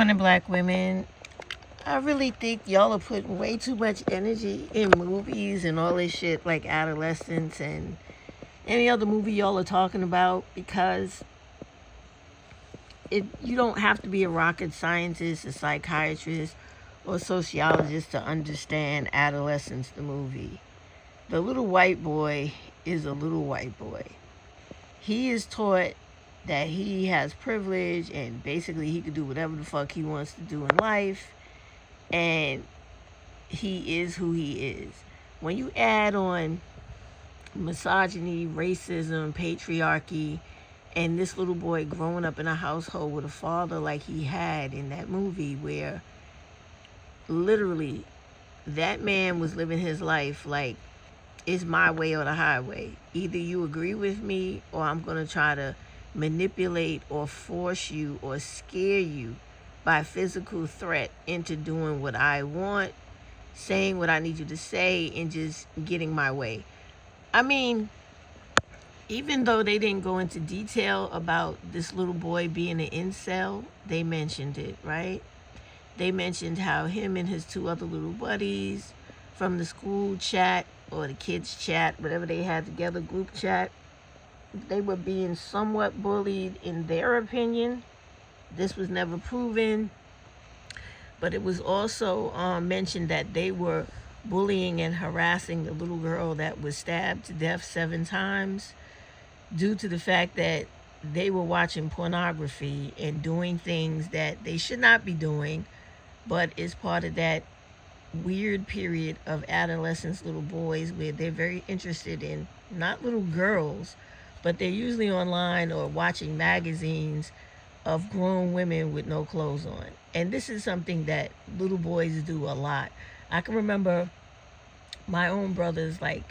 morning, black women. I really think y'all are putting way too much energy in movies and all this shit like Adolescence and any other movie y'all are talking about, because you don't have to be a rocket scientist, a psychiatrist, or a sociologist to understand Adolescence, the movie. The little white boy is a little white boy. He is taught that he has privilege and basically he can do whatever the fuck he wants to do in life, and he is who he is. When you add on misogyny, racism, patriarchy, and this little boy growing up in a household with a father like he had in that movie, where literally that man was living his life like it's my way or the highway. Either you agree with me or I'm going to try to manipulate or force you or scare you by physical threat into doing what I want, saying what I need you to say, and just getting my way. I mean, even though they didn't go into detail about this little boy being an incel, they mentioned it, right? They mentioned how him and his two other little buddies from the school chat or the kids chat, whatever they had together, group chat, they were being somewhat bullied in their opinion. This was never proven, but it was also mentioned that they were bullying and harassing the little girl that was stabbed to death 7 times due to the fact that they were watching pornography and doing things that they should not be doing, but is part of that weird period of adolescence, little boys, where they're very interested in not little girls, but they're usually online or watching magazines of grown women with no clothes on. And this is something that little boys do a lot. I can remember my own brothers like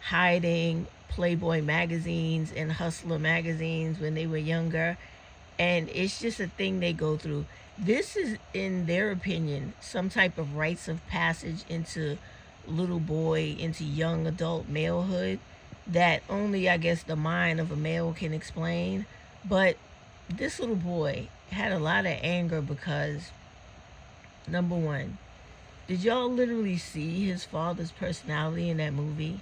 hiding Playboy magazines and Hustler magazines when they were younger, and it's just a thing they go through. This is, in their opinion, some type of rites of passage into little boy, into young adult malehood that only, I guess, the mind of a male can explain. But this little boy had a lot of anger because, number one, did y'all literally see his father's personality in that movie?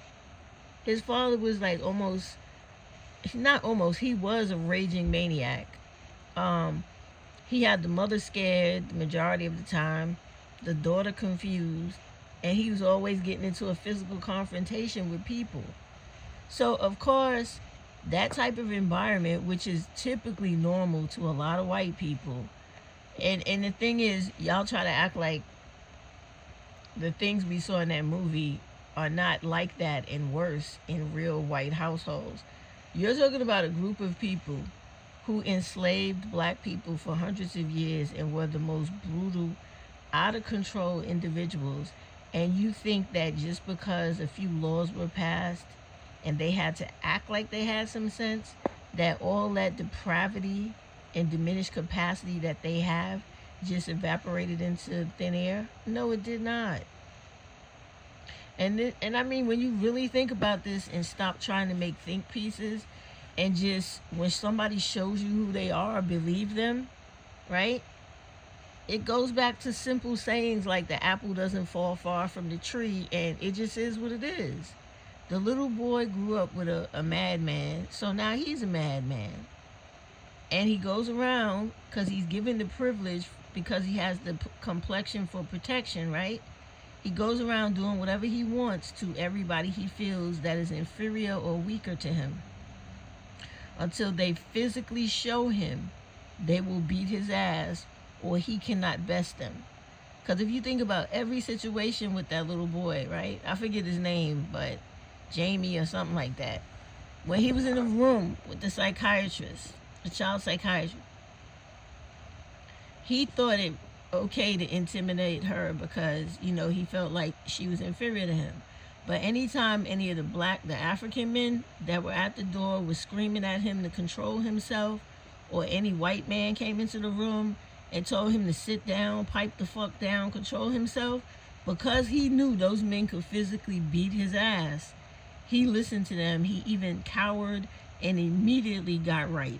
His father was like he was a raging maniac. He had the mother scared the majority of the time, the daughter confused, and he was always getting into a physical confrontation with people. So, of course, that type of environment, which is typically normal to a lot of white people, and the thing is, y'all try to act like the things we saw in that movie are not like that and worse in real white households. You're talking about a group of people who enslaved black people for hundreds of years and were the most brutal, out of control individuals, and you think that just because a few laws were passed and they had to act like they had some sense, that all that depravity and diminished capacity that they have just evaporated into thin air? No, it did not. And I mean, when you really think about this and stop trying to make think pieces, and just when somebody shows you who they are, believe them, right? It goes back to simple sayings like the apple doesn't fall far from the tree, and it just is what it is. The little boy grew up with a madman, so now he's a madman. And he goes around because he's given the privilege, because he has the complexion for protection, right? He goes around doing whatever he wants to everybody he feels that is inferior or weaker to him, until they physically show him they will beat his ass or he cannot best them. Because if you think about every situation with that little boy, right? I forget his name, but Jamie or something like that. When he was in the room with the psychiatrist, the child psychiatrist, he thought it okay to intimidate her because, he felt like she was inferior to him. But anytime any of the African men that were at the door was screaming at him to control himself, or any white man came into the room and told him to sit down, pipe the fuck down, control himself, because he knew those men could physically beat his ass, he listened to them. He even cowered and immediately got right.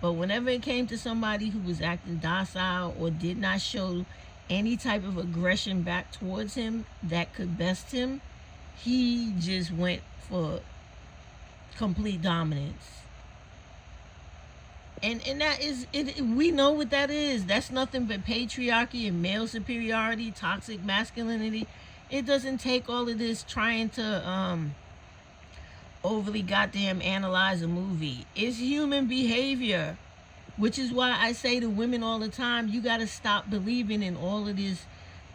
But whenever it came to somebody who was acting docile or did not show any type of aggression back towards him that could best him, he just went for complete dominance. And that is it. We know what that is. That's nothing but patriarchy and male superiority, toxic masculinity. It doesn't take all of this trying to overly goddamn analyze a movie. It's human behavior, which is why I say to women all the time, you got to stop believing in all of this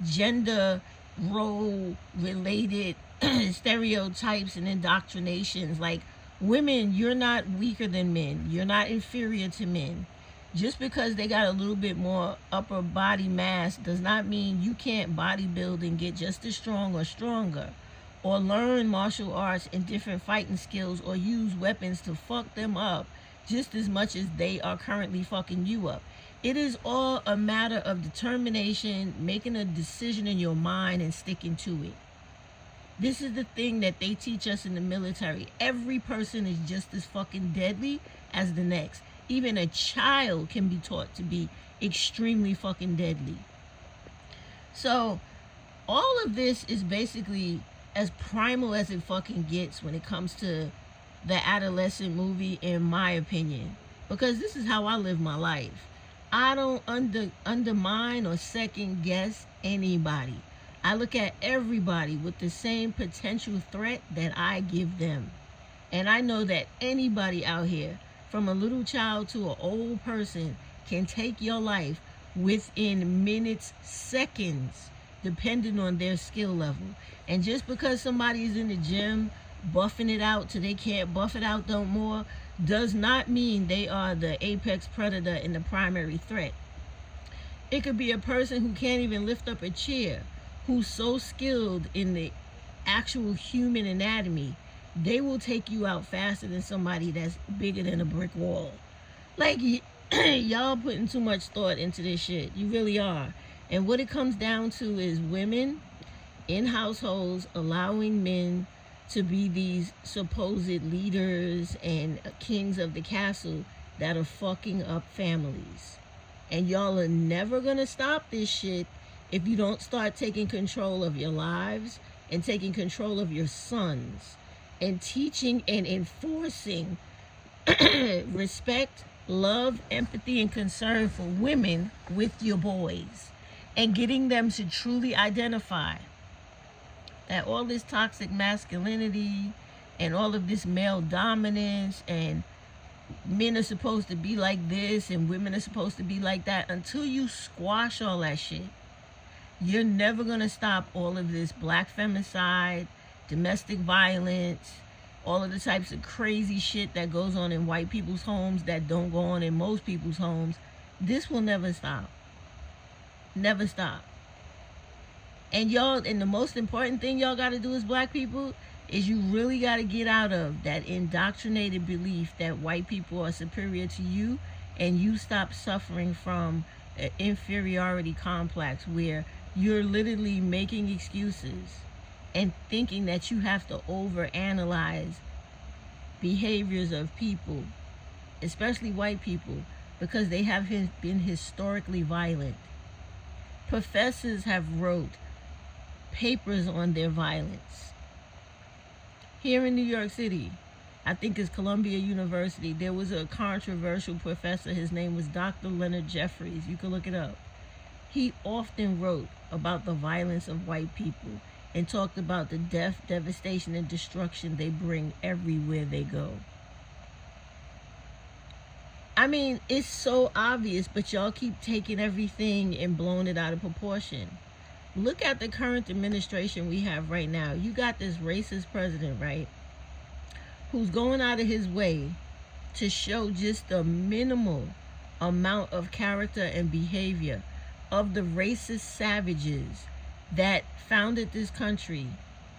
gender role related stereotypes and indoctrinations. Like, women, you're not weaker than men. You're not inferior to men. Just because they got a little bit more upper body mass does not mean you can't bodybuild and get just as strong or stronger, or learn martial arts and different fighting skills, or use weapons to fuck them up just as much as they are currently fucking you up. It is all a matter of determination, making a decision in your mind and sticking to it. This is the thing that they teach us in the military. Every person is just as fucking deadly as the next. Even a child can be taught to be extremely fucking deadly. So, all of this is basically as primal as it fucking gets when it comes to the adolescent movie, in my opinion. Because this is how I live my life. I don't undermine or second guess anybody. I look at everybody with the same potential threat that I give them. And I know that anybody out here, from a little child to an old person, can take your life within minutes, seconds, depending on their skill level. And just because somebody's in the gym buffing it out till they can't buff it out no more, does not mean they are the apex predator and the primary threat. It could be a person who can't even lift up a chair, who's so skilled in the actual human anatomy, they will take you out faster than somebody that's bigger than a brick wall. Like, y'all putting too much thought into this shit. You really are. And what it comes down to is women in households allowing men to be these supposed leaders and kings of the castle that are fucking up families. And y'all are never gonna stop this shit if you don't start taking control of your lives and taking control of your sons and teaching and enforcing respect, love, empathy, and concern for women with your boys, and getting them to truly identify that all this toxic masculinity and all of this male dominance and men are supposed to be like this and women are supposed to be like that, until you squash all that shit, you're never going to stop all of this black femicide, domestic violence, all of the types of crazy shit that goes on in white people's homes that don't go on in most people's homes. This will never stop. Never stop. And y'all, and the most important thing y'all got to do as black people is you really got to get out of that indoctrinated belief that white people are superior to you, and you stop suffering from an inferiority complex where you're literally making excuses and thinking that you have to overanalyze behaviors of people, especially white people, because they have been historically violent. Professors have wrote papers on their violence. Here in New York City, I think it's Columbia University, there was a controversial professor. His name was Dr. Leonard Jeffries. You can look it up. He often wrote about the violence of white people and talked about the death, devastation, and destruction they bring everywhere they go. I mean, it's so obvious, but y'all keep taking everything and blowing it out of proportion. Look at the current administration we have right now. You got this racist president, right, who's going out of his way to show just a minimal amount of character and behavior of the racist savages that founded this country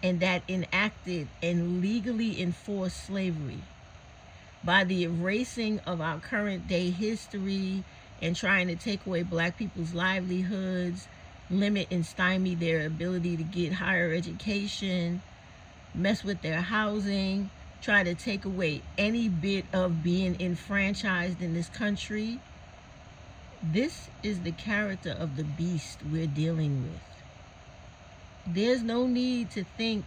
and that enacted and legally enforced slavery, by the erasing of our current day history and trying to take away black people's livelihoods, limit and stymie their ability to get higher education, mess with their housing, try to take away any bit of being enfranchised in this country. This is the character of the beast we're dealing with. There's no need to think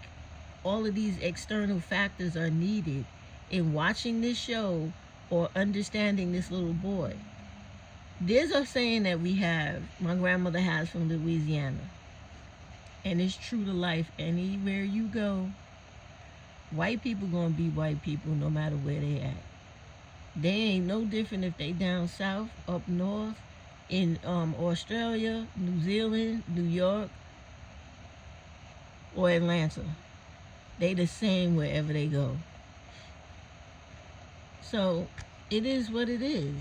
all of these external factors are needed in watching this show or understanding this little boy. There's a saying that my grandmother has from Louisiana, and it's true to life anywhere you go. White people gonna be white people no matter where they at. They ain't no different if they down south, up north, in Australia, New Zealand, New York, or Atlanta. They the same wherever they go. So it is what it is,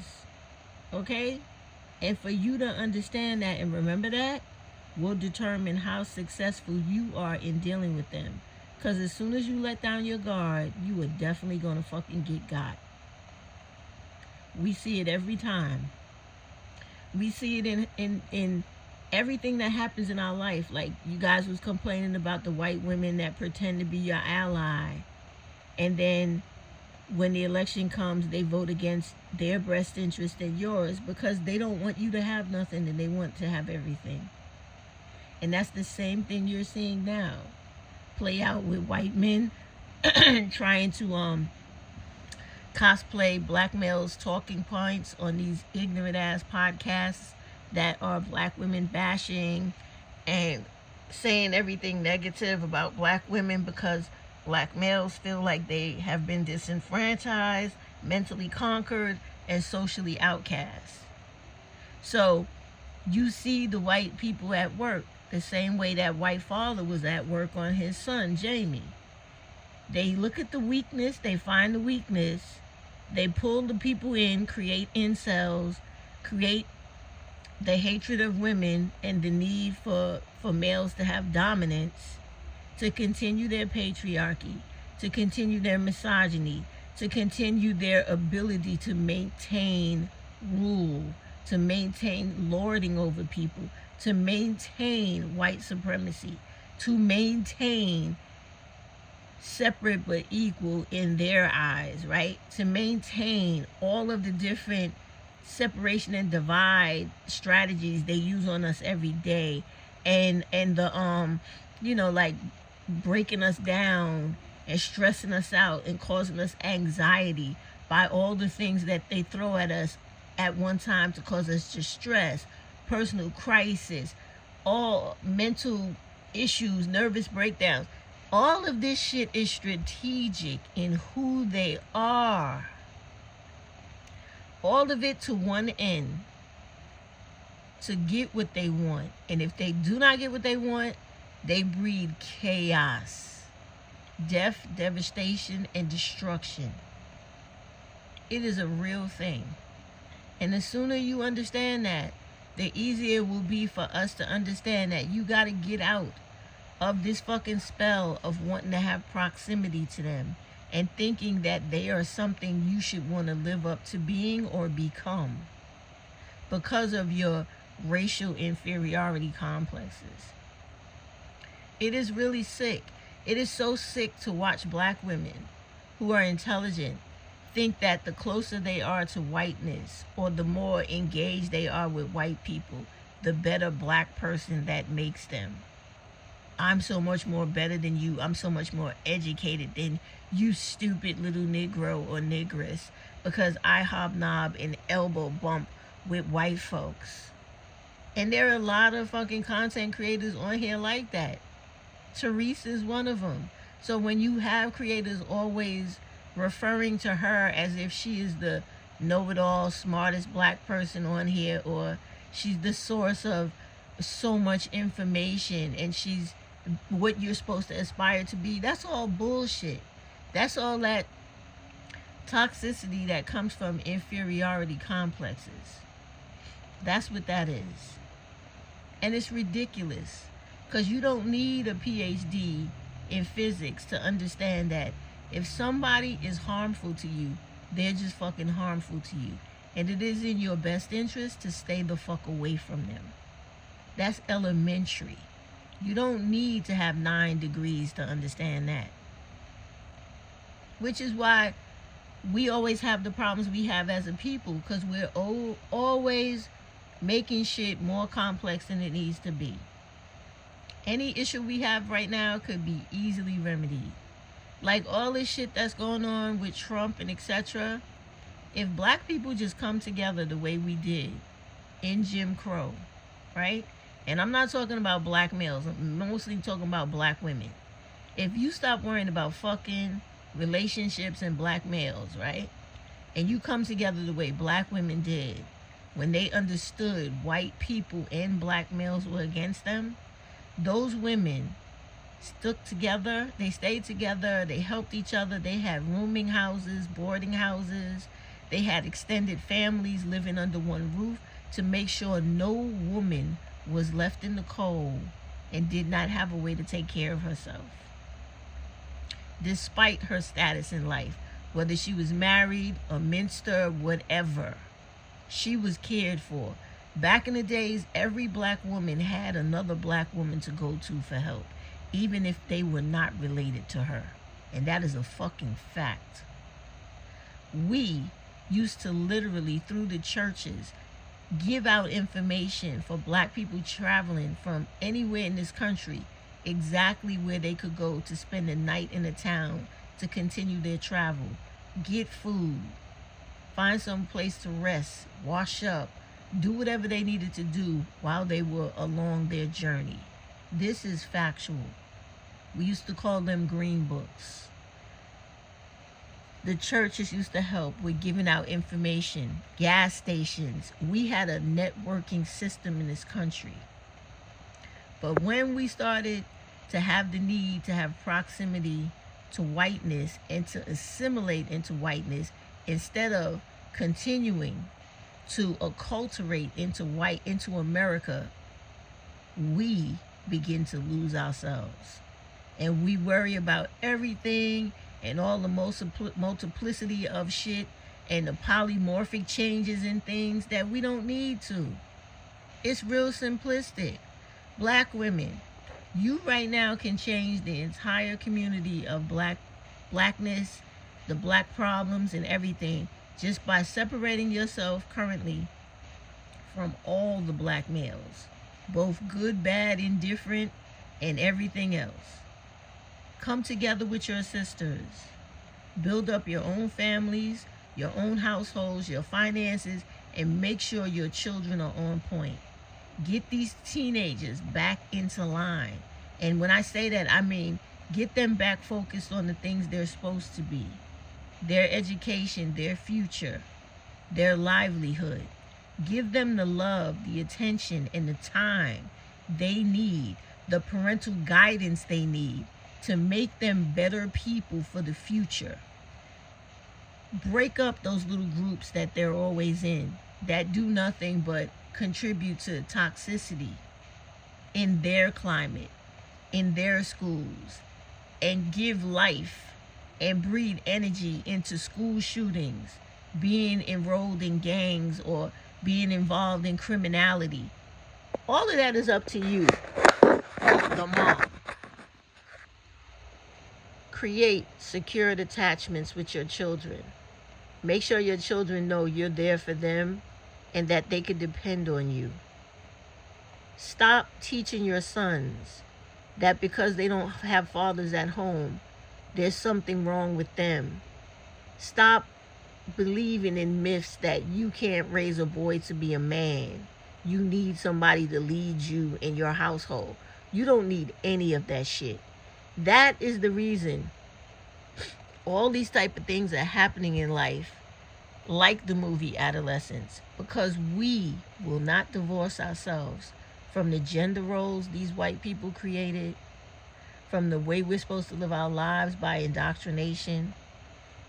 okay? And for you to understand that and remember that will determine how successful you are in dealing with them. Because as soon as you let down your guard, you are definitely going to fucking get got. We see it every time. We see it in everything that happens in our life. Like you guys was complaining about the white women that pretend to be your ally. And then when the election comes, they vote against their best interest and yours because they don't want you to have nothing and they want to have everything. And that's the same thing you're seeing now play out with white men trying to cosplay black males' talking points on these ignorant ass podcasts that are black women bashing and saying everything negative about black women because black males feel like they have been disenfranchised, mentally conquered, and socially outcast. So you see the white people at work the same way that white father was at work on his son, Jamie. They look at the weakness, they find the weakness, they pull the people in, create incels, create the hatred of women and the need for males to have dominance, to continue their patriarchy, to continue their misogyny, to continue their ability to maintain rule, to maintain lording over people, to maintain white supremacy, to maintain separate but equal in their eyes, right? To maintain all of the different separation and divide strategies they use on us every day, and the like breaking us down and stressing us out and causing us anxiety by all the things that they throw at us at one time to cause us distress, personal crisis, all mental issues, nervous breakdowns. All of this shit is strategic in who they are. All of it to one end, to get what they want. And if they do not get what they want, they breed chaos, death, devastation, and destruction. It is a real thing. And the sooner you understand that, the easier it will be for us to understand that you got to get out of this fucking spell of wanting to have proximity to them and thinking that they are something you should want to live up to being or become because of your racial inferiority complexes. It is really sick. It is so sick to watch black women who are intelligent think that the closer they are to whiteness or the more engaged they are with white people, the better black person that makes them. I'm so much more better than you. I'm so much more educated than you, stupid little Negro or Negress, because I hobnob and elbow bump with white folks. And there are a lot of fucking content creators on here like that. Therese is one of them. So when you have creators always referring to her as if she is the know-it-all, smartest black person on here, or she's the source of so much information and she's what you're supposed to aspire to be, that's all bullshit. That's all that toxicity that comes from inferiority complexes. That's what that is. And it's ridiculous because you don't need a PhD in physics to understand that if somebody is harmful to you, they're just fucking harmful to you. And it is in your best interest to stay the fuck away from them. That's elementary. You don't need to have 9 degrees to understand that. which is why we always have the problems we have as a people, because we're always making shit more complex than it needs to be. Any issue we have right now could be easily remedied. Like all this shit that's going on with Trump and etc. If black people just come together the way we did in Jim Crow, right? And I'm not talking about black males, I'm mostly talking about black women. If you stop worrying about fucking relationships and black males, right? And you come together the way black women did when they understood white people and black males were against them, those women stuck together, they stayed together, they helped each other, they had rooming houses, boarding houses, they had extended families living under one roof to make sure no woman was left in the cold and did not have a way to take care of herself. Despite her status in life, whether she was married or minster, whatever, she was cared for. Back in the days, every black woman had another black woman to go to for help, even if they were not related to her. And that is a fucking fact. We used to literally, through the churches, give out information for black people traveling from anywhere in this country, exactly where they could go to spend a night in a town to continue their travel, get food, find some place to rest, wash up, do whatever they needed to do while they were along their journey. This is factual. We used to call them green books. The churches used to help with giving out information, gas stations. We had a networking system in this country. But when we started to have the need to have proximity to whiteness and to assimilate into whiteness, instead of continuing to acculturate into America, we begin to lose ourselves. And we worry about everything and all the multiplicity of shit and the polymorphic changes in things that we don't need to. It's real simplistic. Black women, you right now can change the entire community of blackness, the black problems and everything, just by separating yourself currently from all the black males, both good, bad, indifferent, and everything else. Come together with your sisters. Build up your own families, your own households, your finances, and make sure your children are on point. Get these teenagers back into line. And when I say that, I mean get them back focused on the things they're supposed to be. Their education, their future, their livelihood. Give them the love, the attention, and the time they need, the parental guidance they need to make them better people for the future. Break up those little groups that they're always in that do nothing but contribute to toxicity in their climate, in their schools, and give life and breed energy into school shootings, being enrolled in gangs or being involved in criminality. All of that is up to you, the mom. Create secured attachments with your children. Make sure your children know you're there for them and that they can depend on you. Stop teaching your sons that because they don't have fathers at home, there's something wrong with them. Stop believing in myths that you can't raise a boy to be a man. You need somebody to lead you in your household. You don't need any of that shit. That is the reason all these type of things are happening in life, like the movie Adolescence, because we will not divorce ourselves from the gender roles these white people created, from the way we're supposed to live our lives by indoctrination,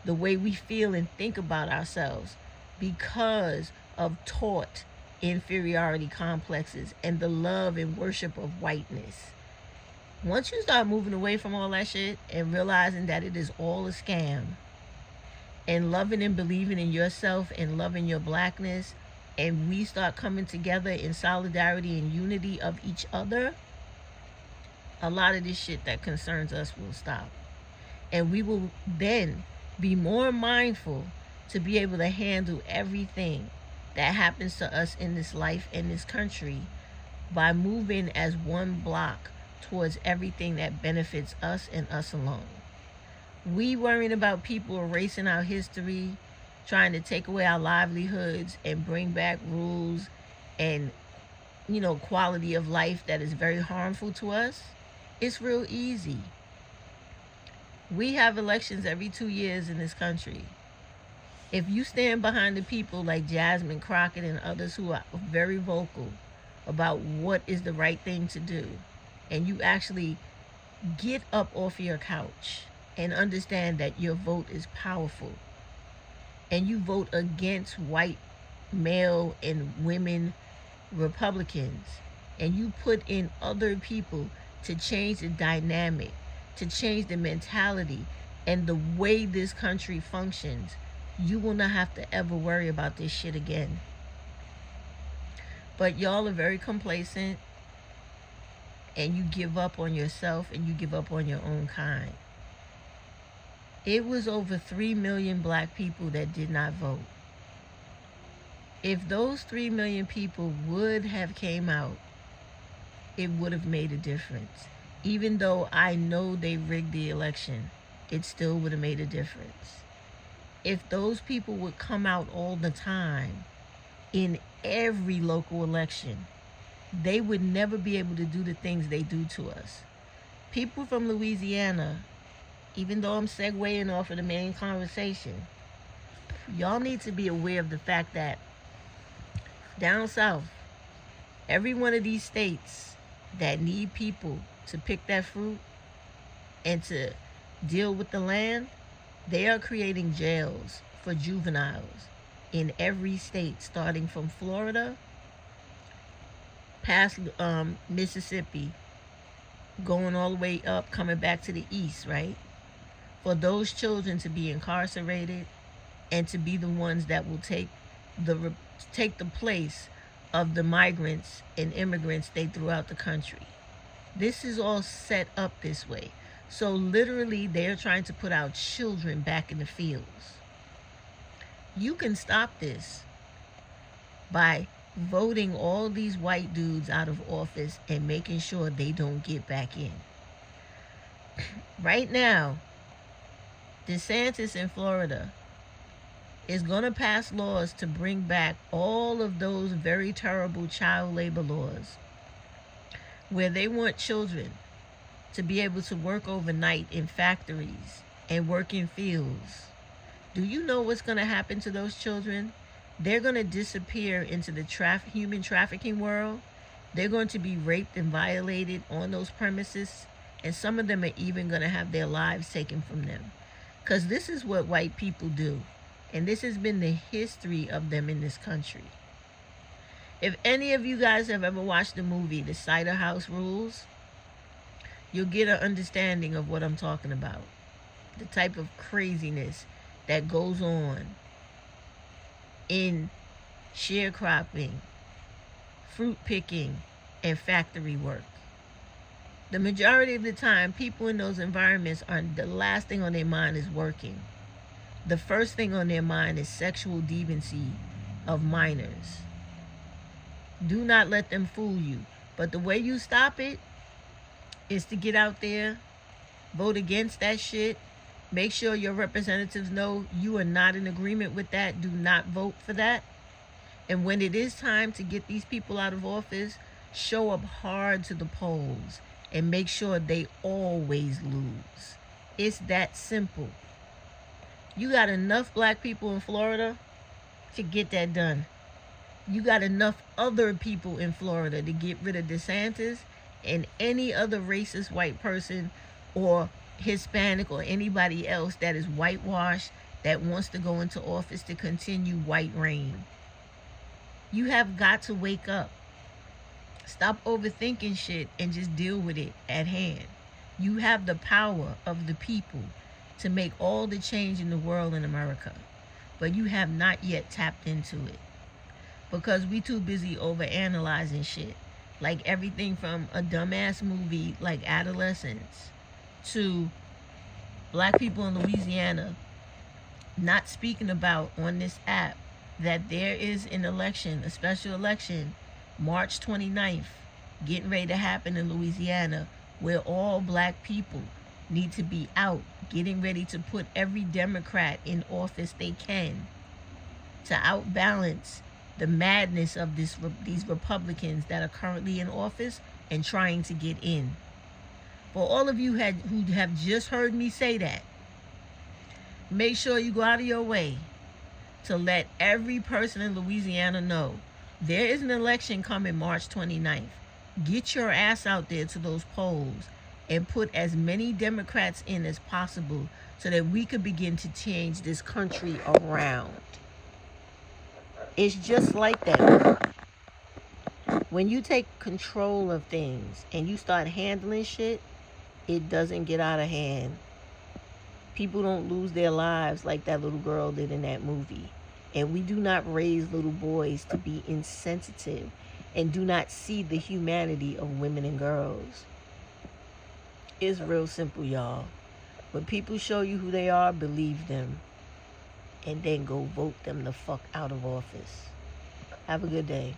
the way we feel and think about ourselves because of taught inferiority complexes and the love and worship of whiteness. Once you start moving away from all that shit and realizing that it is all a scam, and loving and believing in yourself and loving your blackness, and we start coming together in solidarity and unity of each other, a lot of this shit that concerns us will stop. And we will then be more mindful to be able to handle everything that happens to us in this life, in this country, by moving as one block towards everything that benefits us and us alone. We worrying about people erasing our history, trying to take away our livelihoods and bring back rules and, quality of life that is very harmful to us. It's real easy. We have elections every 2 years in this country. If you stand behind the people like Jasmine Crockett and others who are very vocal about what is the right thing to do, and you actually get up off your couch and understand that your vote is powerful, and you vote against white male and women Republicans, and you put in other people to change the dynamic, to change the mentality and the way this country functions, you will not have to ever worry about this shit again. But y'all are very complacent, and you give up on yourself and you give up on your own kind. It was over 3 million black people that did not vote. If those 3 million people would have came out, it would have made a difference. Even though I know they rigged the election, it still would have made a difference. If those people would come out all the time in every local election, they would never be able to do the things they do to us. People from Louisiana, even though I'm segueing off of the main conversation, y'all need to be aware of the fact that down south, every one of these states that need people to pick that fruit and to deal with the land, they are creating jails for juveniles in every state, starting from Florida, past Mississippi, going all the way up, coming back to the east, right? For those children to be incarcerated and to be the ones that will take the place of the migrants and immigrants they threw out the country. This is all set up this way. So literally, they're trying to put our children back in the fields. You can stop this by voting all these white dudes out of office and making sure they don't get back in. Right now, DeSantis in Florida is going to pass laws to bring back all of those very terrible child labor laws where they want children to be able to work overnight in factories and work in fields. Do you know what's going to happen to those children? They're going to disappear into the human trafficking world. They're going to be raped and violated on those premises, and some of them are even going to have their lives taken from them. Because this is what white people do, and this has been the history of them in this country. If any of you guys have ever watched the movie The Cider House Rules, you'll get an understanding of what I'm talking about. The type of craziness that goes on in sharecropping, fruit picking, and factory work. The majority of the time, people in those environments are the last thing on their mind is working. The first thing on their mind is sexual deviancy of minors. Do not let them fool you. But the way you stop it is to get out there, vote against that shit. Make sure your representatives know you are not in agreement with that. Do not vote for that. And when it is time to get these people out of office, show up hard to the polls and make sure they always lose. It's that simple. You got enough black people in Florida to get that done. You got enough other people in Florida to get rid of DeSantis and any other racist white person or Hispanic or anybody else that is whitewashed that wants to go into office to continue white reign. You have got to wake up. Stop overthinking shit and just deal with it at hand. You have the power of the people to make all the change in the world in America, but you have not yet tapped into it because we too busy overanalyzing shit. Like everything from a dumbass movie like Adolescence to black people in Louisiana not speaking about on this app that there is an election, a special election, March 29th, getting ready to happen in Louisiana, where all black people need to be out, getting ready to put every Democrat in office they can to outbalance the madness of these Republicans that are currently in office and trying to get in. For all of you who have just heard me say that, make sure you go out of your way to let every person in Louisiana know there is an election coming March 29th. Get your ass out there to those polls and put as many Democrats in as possible so that we could begin to change this country around. It's just like that. When you take control of things and you start handling shit, it doesn't get out of hand. People don't lose their lives like that little girl did in that movie. And we do not raise little boys to be insensitive and do not see the humanity of women and girls. It's real simple, y'all. When people show you who they are, believe them. And then go vote them the fuck out of office. Have a good day.